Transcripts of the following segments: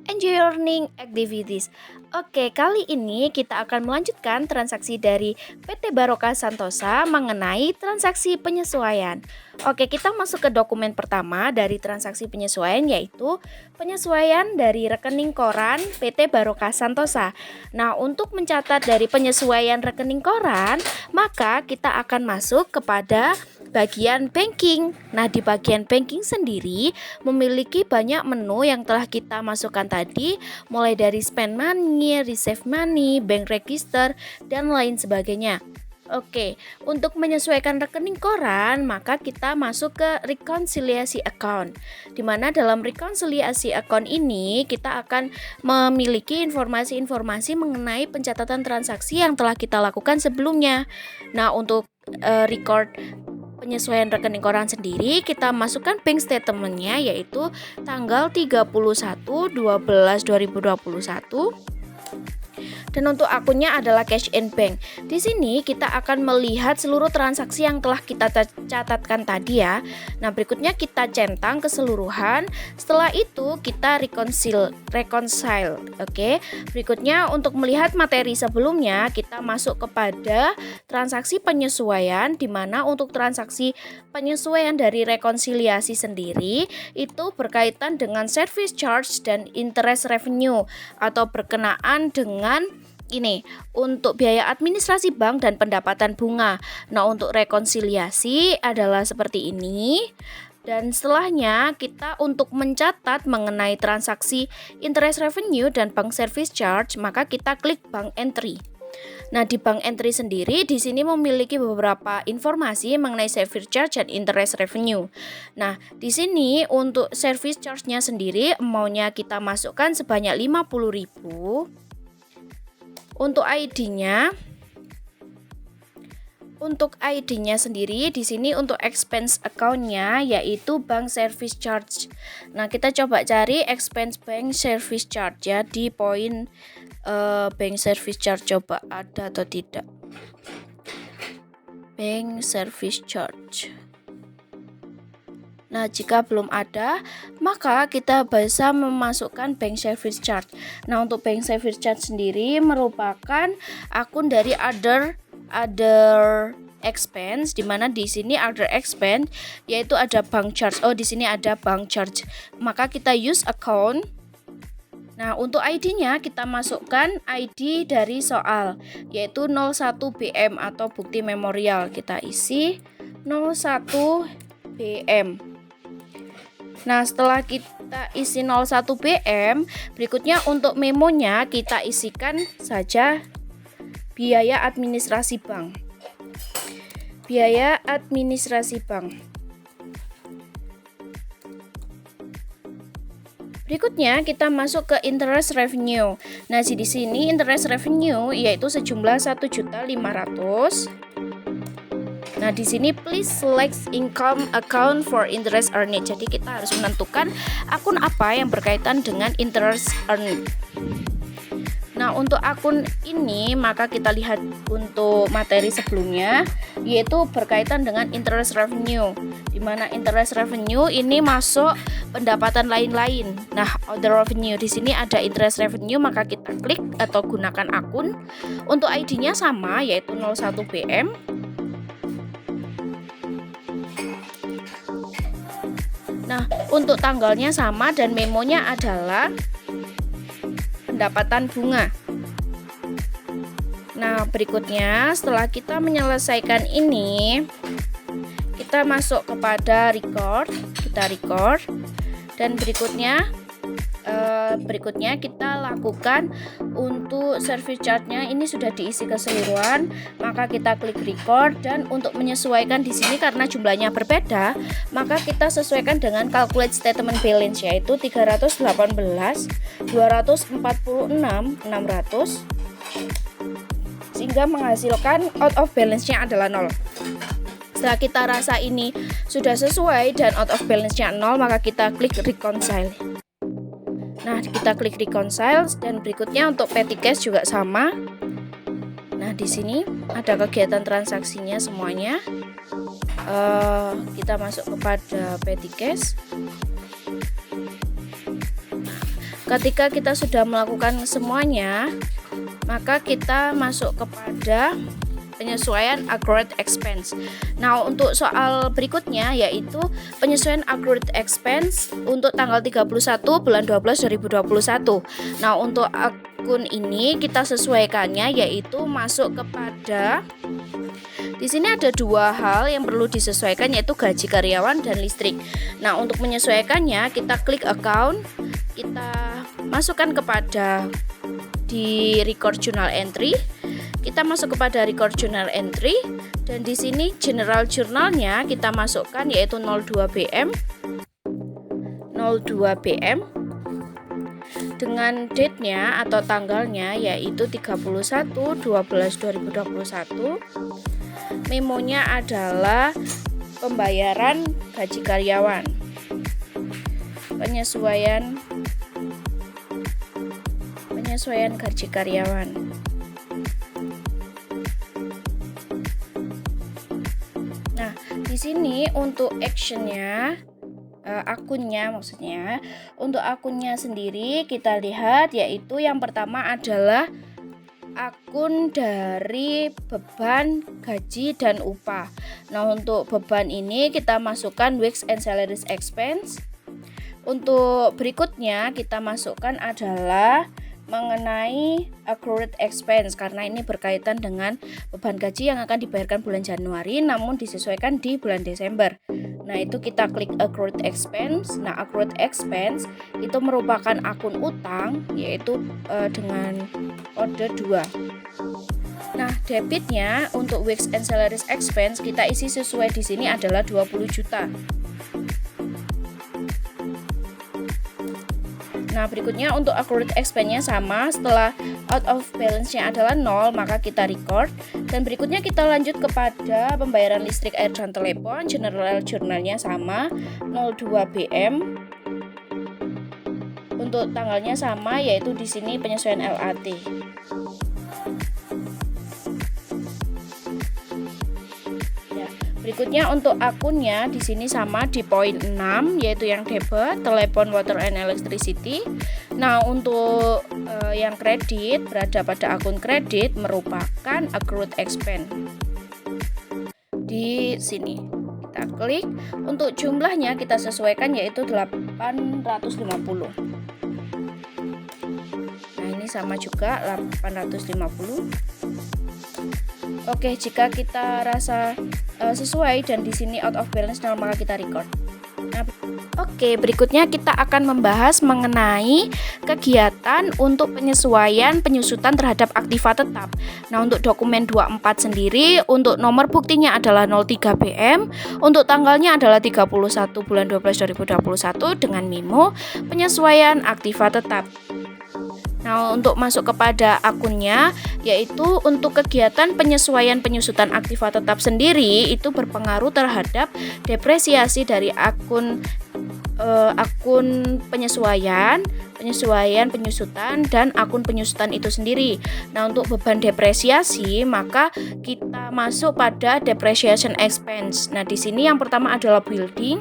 Enjoy Learning Activities. Oke, kali ini kita akan melanjutkan transaksi dari PT Barokah Santosa mengenai transaksi penyesuaian. Oke, kita masuk ke dokumen pertama dari transaksi penyesuaian, yaitu penyesuaian dari rekening koran PT Barokah Santosa. Nah, untuk mencatat dari penyesuaian rekening koran, maka kita akan masuk kepada bagian banking. Nah, di bagian banking sendiri memiliki banyak menu yang telah kita masukkan tadi, mulai dari spend money, receive money, bank register, dan lain sebagainya. Oke, untuk menyesuaikan rekening koran, maka kita masuk ke rekonsiliasi account. Di mana dalam rekonsiliasi account ini kita akan memiliki informasi-informasi mengenai pencatatan transaksi yang telah kita lakukan sebelumnya. Nah, untuk record penyesuaian rekening koran sendiri, kita masukkan bank statementnya, yaitu tanggal 31/12/2021. Dan untuk akunnya adalah cash in bank. Di sini kita akan melihat seluruh transaksi yang telah kita catatkan tadi ya. Nah, berikutnya kita centang keseluruhan. Setelah itu kita reconcile. Oke. Berikutnya untuk melihat materi sebelumnya, kita masuk kepada transaksi penyesuaian, di mana untuk transaksi penyesuaian dari rekonsiliasi sendiri itu berkaitan dengan service charge dan interest revenue atau berkenaan dengan ini untuk biaya administrasi bank dan pendapatan bunga. Nah, untuk rekonsiliasi adalah seperti ini. Dan setelahnya kita untuk mencatat mengenai transaksi interest revenue dan bank service charge, maka kita klik bank entry. Nah, di bank entry sendiri di sini memiliki beberapa informasi mengenai service charge dan interest revenue. Nah, di sini untuk service charge-nya sendiri maunya kita masukkan sebanyak 50.000. Untuk ID-nya sendiri di sini untuk expense account-nya yaitu bank service charge. Nah, kita coba cari expense bank service charge ya di poin bank service charge, coba ada atau tidak. Bank service charge. Nah, jika belum ada, maka kita bisa memasukkan bank service charge. Nah, untuk bank service charge sendiri merupakan akun dari other expense, di mana di sini other expense yaitu ada bank charge. Oh, di sini ada bank charge. Maka kita use account. Nah, untuk ID-nya kita masukkan ID dari soal yaitu 01 BM atau bukti memorial. Kita isi 01 BM. Nah, setelah kita isi 01 BM, berikutnya untuk memonya kita isikan saja biaya administrasi bank. Biaya administrasi bank. Berikutnya kita masuk ke interest revenue. Nah, di sini interest revenue yaitu sejumlah 1.500.000. Nah, di sini please select income account for interest earned. Jadi kita harus menentukan akun apa yang berkaitan dengan interest earned. Nah, untuk akun ini maka kita lihat untuk materi sebelumnya yaitu berkaitan dengan interest revenue, di mana interest revenue ini masuk pendapatan lain-lain. Nah, other revenue di sini ada interest revenue, maka kita klik atau gunakan akun. Untuk ID-nya sama yaitu 01 BM. Nah, untuk tanggalnya sama dan memonya adalah pendapatan bunga. Nah, berikutnya setelah kita menyelesaikan ini, kita masuk kepada record, kita record, dan berikutnya kita lakukan untuk service charge-nya ini sudah diisi keseluruhan, maka kita klik record. Dan untuk menyesuaikan di sini karena jumlahnya berbeda, maka kita sesuaikan dengan calculate statement balance yaitu 386.246.600 sehingga menghasilkan out of balance-nya adalah 0. Setelah kita rasa ini sudah sesuai dan out of balance-nya 0, maka kita klik reconcile. Nah, kita klik reconcile dan berikutnya untuk petty cash juga sama. Nah, di sini ada kegiatan transaksinya semuanya. Kita masuk kepada petty cash. Ketika kita sudah melakukan semuanya, maka kita masuk kepada penyesuaian accrued expense. Nah, untuk soal berikutnya yaitu penyesuaian accrued expense untuk tanggal 31 bulan 12 2021. Nah, untuk akun ini kita sesuaikannya yaitu masuk kepada, di sini ada dua hal yang perlu disesuaikan yaitu gaji karyawan dan listrik. Nah, untuk menyesuaikannya kita klik account, kita masukkan kepada di record journal entry. Kita masuk kepada record journal entry dan di sini general journalnya kita masukkan yaitu 02 BM dengan date-nya atau tanggalnya yaitu 31/12/2021. Memonya adalah pembayaran gaji karyawan. Penyesuaian gaji karyawan. Nah, di sini untuk actionnya, akunnya maksudnya, untuk akunnya sendiri kita lihat yaitu yang pertama adalah akun dari beban gaji dan upah. Nah, untuk beban ini kita masukkan wages and salaries expense. Untuk berikutnya kita masukkan adalah mengenai accrued expense karena ini berkaitan dengan beban gaji yang akan dibayarkan bulan Januari namun disesuaikan di bulan Desember. Nah, itu kita klik accrued expense. Nah, accrued expense itu merupakan akun utang yaitu dengan kode 2. Nah, debitnya untuk wages and salaries expense kita isi sesuai di sini adalah 20 juta. Nah, berikutnya untuk accrued expense-nya sama, setelah out of balance-nya adalah 0, maka kita record. Dan berikutnya kita lanjut kepada pembayaran listrik, air, dan telepon. General journal-nya sama, 02 BM. Untuk tanggalnya sama, yaitu di sini penyesuaian LAT. Berikutnya untuk akunnya di sini sama di poin 6 yaitu yang debit, telepon, water and electricity. Nah, untuk yang kredit berada pada akun kredit merupakan accrued expense. Di sini kita klik, untuk jumlahnya kita sesuaikan yaitu 850. Nah, ini sama juga 850. Oke, jika kita rasa sesuai dan di sini out of balance 0, maka kita record. Nah, oke, berikutnya kita akan membahas mengenai kegiatan untuk penyesuaian penyusutan terhadap aktiva tetap. Nah, untuk dokumen 24 sendiri untuk nomor buktinya adalah 03 BM, untuk tanggalnya adalah 31 bulan 12 2021 dengan memo penyesuaian aktiva tetap. Nah, untuk masuk kepada akunnya, yaitu untuk kegiatan penyesuaian penyusutan aktiva tetap sendiri itu berpengaruh terhadap depresiasi dari akun penyesuaian penyusutan dan akun penyusutan itu sendiri. Nah, untuk beban depresiasi maka kita masuk pada depreciation expense. Nah, di sini yang pertama adalah building.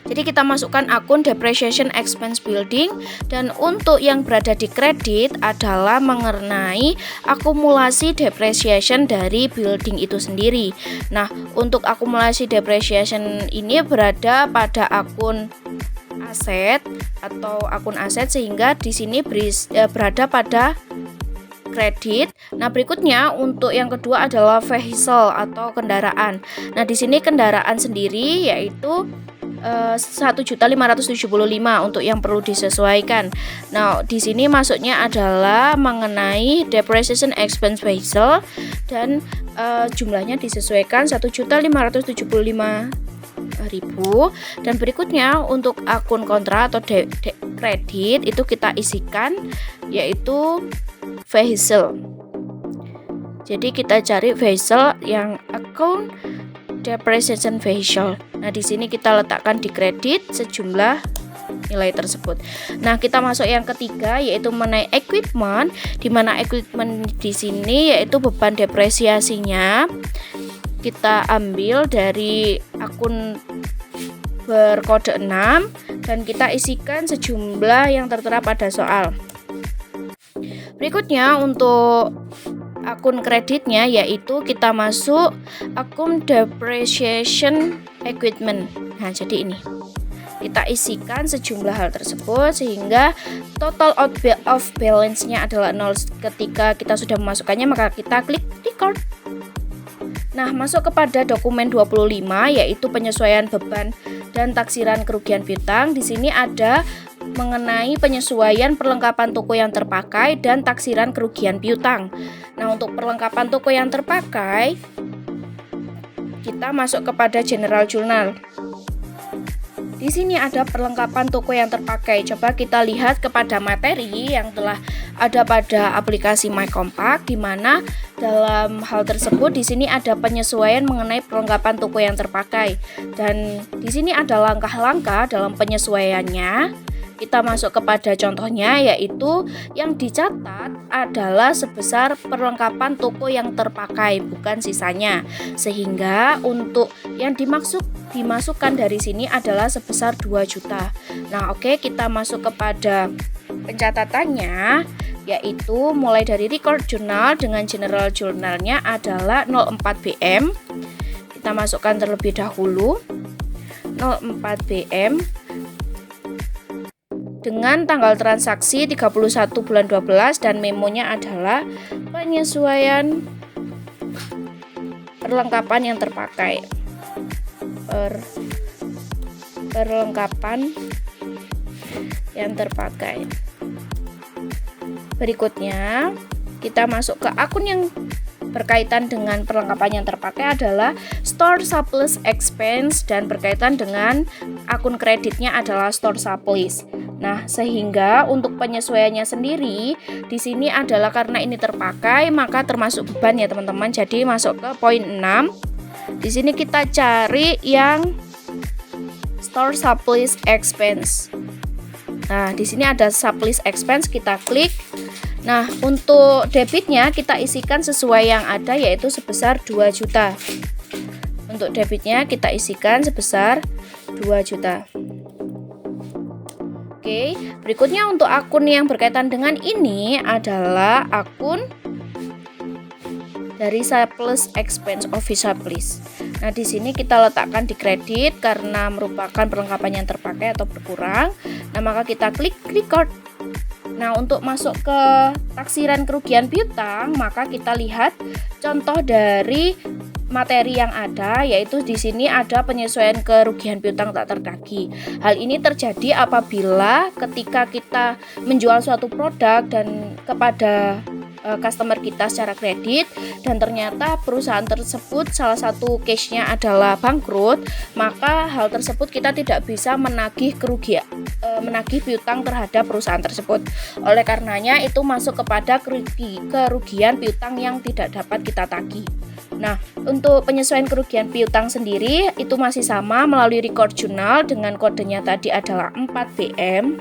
Jadi kita masukkan akun depreciation expense building, dan untuk yang berada di kredit adalah mengenai akumulasi depreciation dari building itu sendiri. Nah, untuk akumulasi depreciation ini berada pada akun aset atau akun aset sehingga di sini berada pada kredit. Nah, berikutnya untuk yang kedua adalah vehicle atau kendaraan. Nah, di sini kendaraan sendiri yaitu 1.575.000 untuk yang perlu disesuaikan. Nah, di sini masuknya adalah mengenai depreciation expense vehicle dan jumlahnya disesuaikan 1.575.000. Dan berikutnya untuk akun kontra atau kredit itu kita isikan yaitu vehicle. Jadi kita cari vehicle yang akun depreciation vehicle. Nah, di sini kita letakkan di kredit sejumlah nilai tersebut. Nah, kita masuk yang ketiga yaitu mengenai equipment, di mana equipment di sini yaitu beban depresiasinya kita ambil dari akun berkode 6 dan kita isikan sejumlah yang tertera pada soal. Berikutnya untuk akun kreditnya, yaitu kita masuk akun depreciation equipment. Nah, jadi ini kita isikan sejumlah hal tersebut sehingga total of balance-nya adalah 0. Ketika kita sudah memasukkannya, maka kita klik record. Nah, masuk kepada dokumen 25, yaitu penyesuaian beban dan taksiran kerugian piutang. Di sini ada mengenai penyesuaian perlengkapan toko yang terpakai dan taksiran kerugian piutang. Nah, untuk perlengkapan toko yang terpakai, kita masuk kepada General Journal. Di sini ada perlengkapan toko yang terpakai. Coba kita lihat kepada materi yang telah ada pada aplikasi MyCompak, di mana dalam hal tersebut di sini ada penyesuaian mengenai perlengkapan toko yang terpakai. Dan di sini ada langkah-langkah dalam penyesuaiannya. Kita masuk kepada contohnya, yaitu yang dicatat adalah sebesar perlengkapan toko yang terpakai, bukan sisanya. Sehingga untuk yang dimasukkan dari sini adalah sebesar 2 juta. Nah, oke, kita masuk kepada pencatatannya, yaitu mulai dari record journal dengan general journalnya adalah 04 BM. Kita masukkan terlebih dahulu 04 BM dengan tanggal transaksi 31 bulan 12 dan memonya adalah penyesuaian perlengkapan yang terpakai. Perlengkapan yang terpakai. Berikutnya, kita masuk ke akun yang berkaitan dengan perlengkapan yang terpakai adalah store surplus expense, dan berkaitan dengan akun kreditnya adalah store surplus. Nah, sehingga untuk penyesuaiannya sendiri di sini adalah karena ini terpakai maka termasuk beban ya teman-teman. Jadi masuk ke poin 6. Di sini kita cari yang store surplus expense. Nah, di sini ada surplus expense, kita klik. Nah, untuk debitnya kita isikan sesuai yang ada, yaitu sebesar 2 juta. Untuk debitnya kita isikan sebesar 2 juta. Oke, berikutnya untuk akun yang berkaitan dengan ini adalah akun dari surplus expense office surplus. Nah, di sini kita letakkan di kredit karena merupakan perlengkapan yang terpakai atau berkurang. Nah, maka kita klik record. Nah, untuk masuk ke taksiran kerugian piutang, maka kita lihat contoh dari materi yang ada, yaitu di sini ada penyesuaian kerugian piutang tak terdagih. Hal ini terjadi apabila ketika kita menjual suatu produk dan kepada customer kita secara kredit dan ternyata perusahaan tersebut salah satu case-nya adalah bangkrut, maka hal tersebut kita tidak bisa menagih piutang terhadap perusahaan tersebut. Oleh karenanya itu masuk kepada kerugian piutang yang tidak dapat kita tagih. Nah, untuk penyesuaian kerugian piutang sendiri itu masih sama melalui record journal dengan kodenya tadi adalah 4 BM.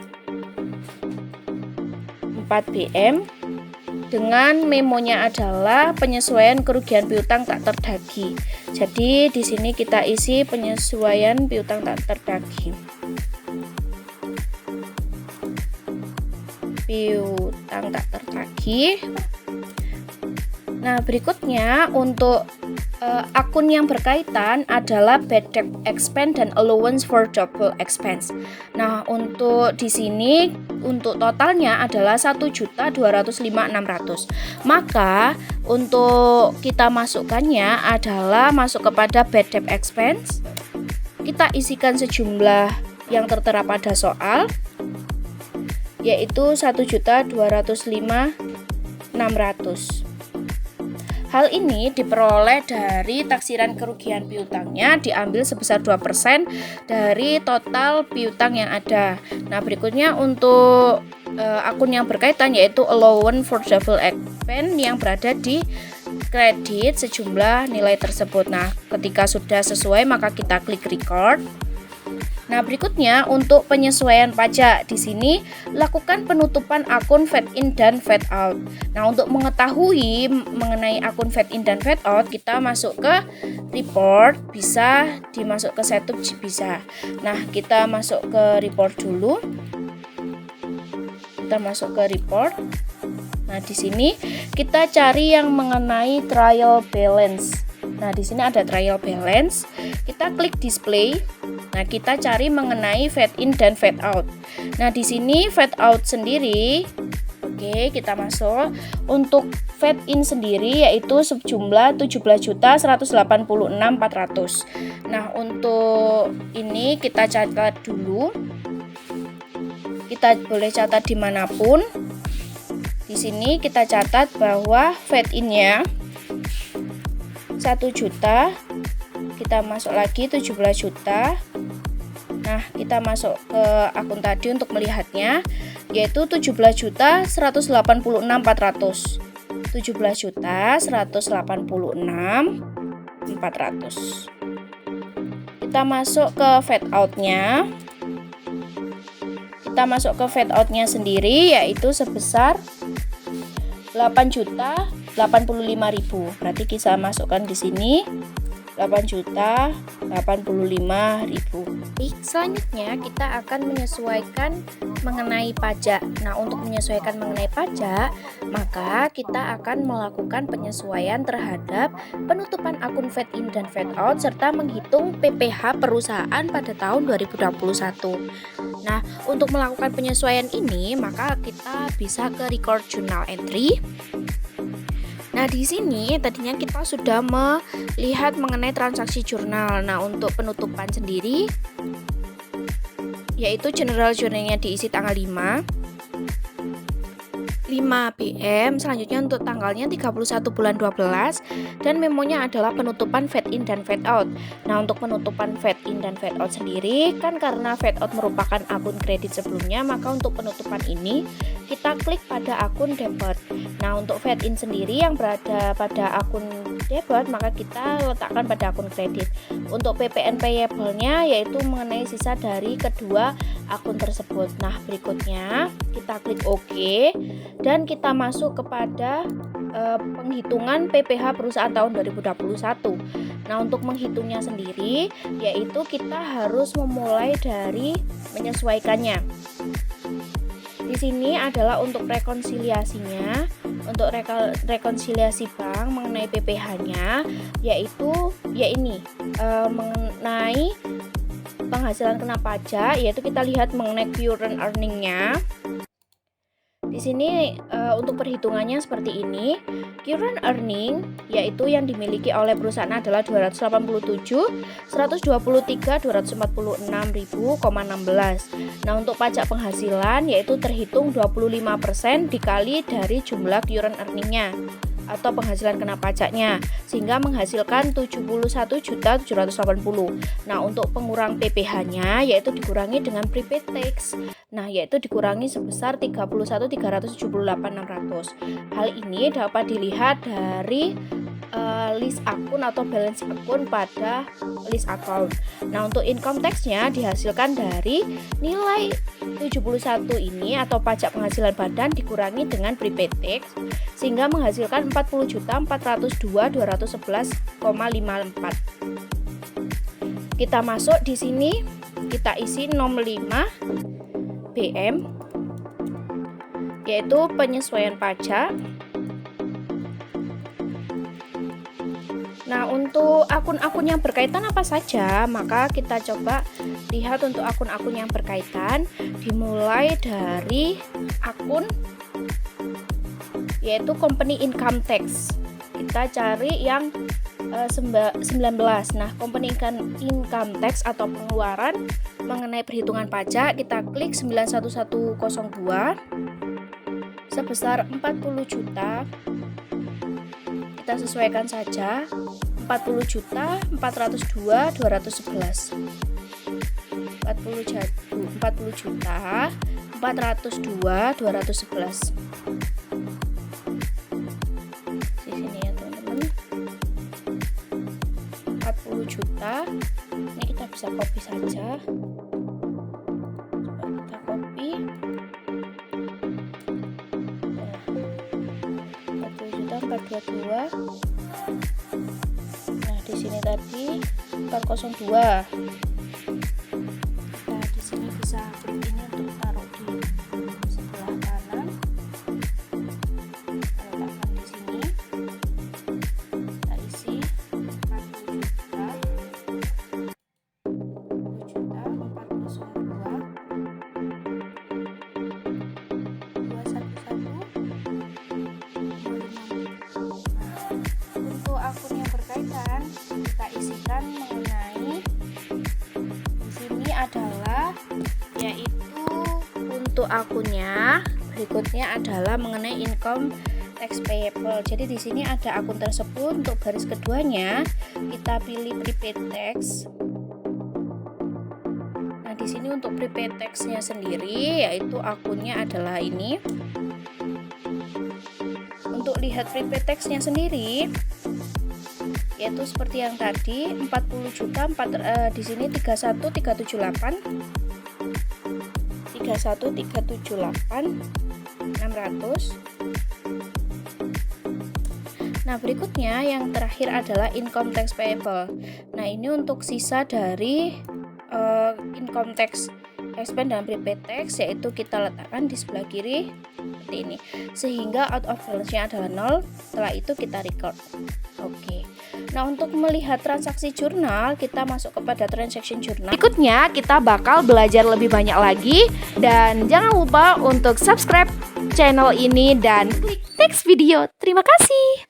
4 BM dengan memonya adalah penyesuaian kerugian piutang tak terdagih. Jadi di sini kita isi penyesuaian piutang tak terdagih. Piutang tak terdagih. Nah, berikutnya untuk akun yang berkaitan adalah bad debt expense dan allowance for double expense. Nah, untuk di sini untuk totalnya adalah 1.205.600. Maka untuk kita masukkannya adalah masuk kepada bad debt expense. Kita isikan sejumlah yang tertera pada soal, yaitu 1.205.600. Hal ini diperoleh dari taksiran kerugian piutangnya diambil sebesar 2% dari total piutang yang ada. Nah, berikutnya untuk akun yang berkaitan yaitu allowance for double expense yang berada di kredit sejumlah nilai tersebut. Nah, ketika sudah sesuai maka kita klik record. Nah, berikutnya untuk penyesuaian pajak. Di sini lakukan penutupan akun fade in dan fade out. Nah, untuk mengetahui mengenai akun fade in dan fade out, kita masuk ke report, bisa dimasuk ke setup bisa. Nah, kita masuk ke report dulu. Kita masuk ke report. Nah, di sini kita cari yang mengenai trial balance. Nah, di sini ada trial balance. Kita klik display. Nah, kita cari mengenai fade in dan fade out. Nah, di sini fade out sendiri. Oke, kita masuk. Untuk fade in sendiri yaitu sejumlah 17.186.400. Nah, untuk ini kita catat dulu. Kita boleh catat dimanapun. Di sini kita catat bahwa fade in-nya 1 juta, kita masuk lagi 17 juta. Nah, kita masuk ke akun tadi untuk melihatnya, yaitu 17.186.400. 17.186.400. Kita masuk ke fade out-nya. Kita masuk ke fade out-nya sendiri, yaitu sebesar 8.085.000. Berarti kita masukkan di sini 8.085.000. Selanjutnya kita akan menyesuaikan mengenai pajak. Nah, untuk menyesuaikan mengenai pajak, maka kita akan melakukan penyesuaian terhadap penutupan akun fade in dan fade out serta menghitung PPh perusahaan pada tahun 2021. Nah, untuk melakukan penyesuaian ini, maka kita bisa ke record journal entry. Nah, di sini tadinya kita sudah melihat mengenai transaksi jurnal. Nah, untuk penutupan sendiri yaitu general journalnya diisi tanggal 5 PM, selanjutnya untuk tanggalnya 31 bulan 12, dan memonya adalah penutupan fade in dan fade out. Nah, untuk penutupan fade in dan fade out sendiri, kan karena fade out merupakan akun kredit sebelumnya, maka untuk penutupan ini kita klik pada akun debit. Nah, untuk fade in sendiri yang berada pada akun debit, maka kita letakkan pada akun kredit. Untuk PPN payable-nya yaitu mengenai sisa dari kedua akun tersebut. Nah, berikutnya kita klik OK dan kita masuk kepada penghitungan PPh perusahaan tahun 2021. Nah, untuk menghitungnya sendiri yaitu kita harus memulai dari menyesuaikannya. Di sini adalah untuk rekonsiliasinya, untuk rekonsiliasi bank mengenai PPh-nya, yaitu mengenai penghasilan kena pajak, yaitu kita lihat mengenai current earning-nya. Di sini untuk perhitungannya seperti ini. Current earning yaitu yang dimiliki oleh perusahaan adalah 287.123.246.000,16. Nah, untuk pajak penghasilan yaitu terhitung 25% dikali dari jumlah current earning-nya atau penghasilan kena pajaknya, sehingga menghasilkan 71.780. Nah, untuk pengurang PPh-nya yaitu dikurangi dengan prepaid tax. Nah, yaitu dikurangi sebesar 31.378.600. Hal ini dapat dilihat dari list akun atau balance akun pada list account. Nah, untuk income tax-nya dihasilkan dari nilai 71 ini atau pajak penghasilan badan dikurangi dengan prepaid tax sehingga menghasilkan 40.402.211,54. Kita masuk di sini, kita isi nomor 5 BM yaitu penyesuaian pajak. Nah, untuk akun-akun yang berkaitan apa saja, maka kita coba lihat untuk akun-akun yang berkaitan, dimulai dari akun yaitu company income tax. Kita cari yang 19. Nah, company income tax atau pengeluaran mengenai perhitungan pajak, kita klik 91102 sebesar 40 juta. Kita sesuaikan saja 40.402.211. 40.402.211. Di sini ya, teman-teman. 40 juta. Ini kita bisa copy saja. 422. Nah, di sini tadi 402. Nah, di sini bisa klik ini untuk taruh di sebelah kanan. Letakkan di sini. Kita isi 40 juta. 211. Untuk akun yang berkaitan kita isikan mengenai di sini adalah yaitu untuk akunnya berikutnya adalah mengenai income tax payable. Jadi di sini ada akun tersebut. Untuk baris keduanya kita pilih prepaid tax. Nah, di sini untuk prepaid tax-nya sendiri yaitu akunnya adalah ini. Untuk lihat prepaid tax-nya sendiri yaitu seperti yang tadi 40 juta di sini 31378 600. Nah, berikutnya yang terakhir adalah income tax payable. Nah, ini untuk sisa dari income tax expense dan prepaid tax, yaitu kita letakkan di sebelah kiri seperti ini, sehingga out of balance-nya adalah 0. Setelah itu kita record. Oke. Nah, untuk melihat transaksi jurnal, kita masuk kepada transaction journal. Berikutnya kita bakal belajar lebih banyak lagi, dan jangan lupa untuk subscribe channel ini dan klik next video. Terima kasih.